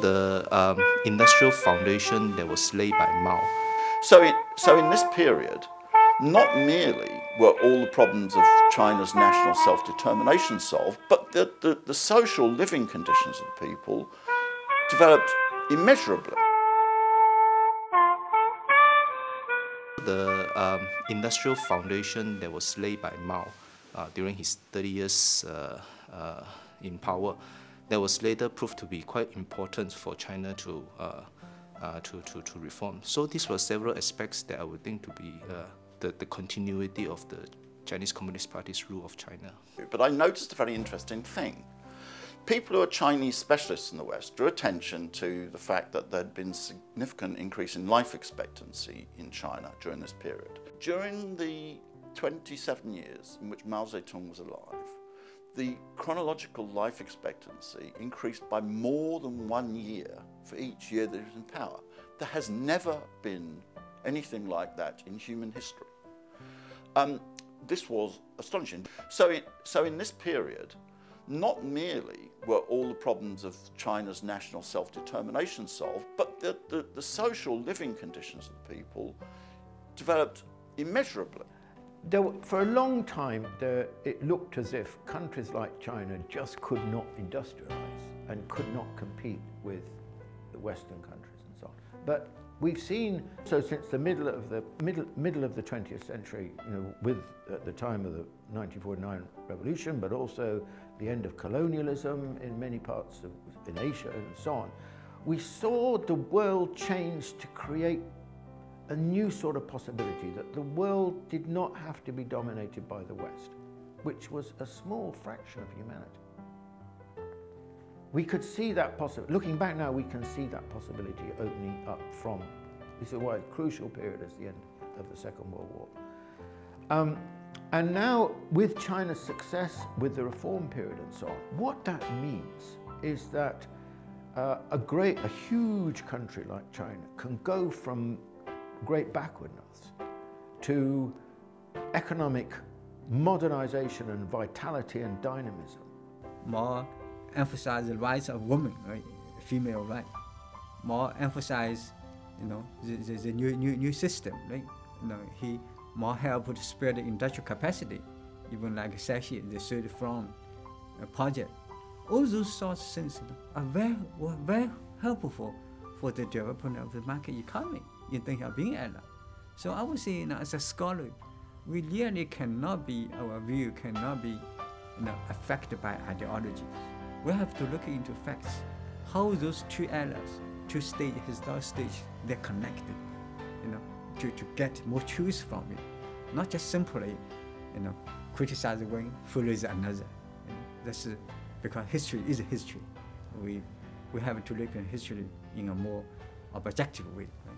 the industrial foundation that was laid by Mao. So in this period, not merely were all the problems of China's national self-determination solved, but the social living conditions of the people developed immeasurably. The industrial foundation that was laid by Mao during his 30 years in power, that was later proved to be quite important for China to reform. So these were several aspects that I would think to be the continuity of the Chinese Communist Party's rule of China. But I noticed a very interesting thing. People who are Chinese specialists in the West drew attention to the fact that there had been a significant increase in life expectancy in China during this period. During the 27 years in which Mao Zedong was alive, the chronological life expectancy increased by more than 1 year for each year that he was in power. There has never been anything like that in human history. This was astonishing. So in this period, not merely were all the problems of China's national self-determination solved, but the social living conditions of the people developed immeasurably. For a long time, it looked as if countries like China just could not industrialize and could not compete with the Western countries and so on. But we've seen, so since the middle of the 20th century, at the time of the 1949 revolution, but also the end of colonialism in many parts in Asia and so on, we saw the world change to create a new sort of possibility that the world did not have to be dominated by the West, which was a small fraction of humanity. We could see that possibility. Looking back now, we can see that possibility opening up from, this is why a crucial period is the end of the Second World War. And now, with China's success with the reform period and so on, what that means is that a huge country like China can go from great backwardness to economic modernization and vitality and dynamism. More emphasize the rights of women, right? Female right. More emphasize, the new system, right? He more help to spread the industrial capacity, even like Sashi, the third front project. All those sorts of things are were very helpful for the development of the market economy in terms of being ally. So I would say, as a scholar, we really cannot be, our view cannot be affected by ideology. We have to look into facts, how those two allies, two stages, historical stages, they're connected, to get more truth from it. Not just simply, criticize one, follows another. That's because history is a history. We have to look at history in a more objective way. Right?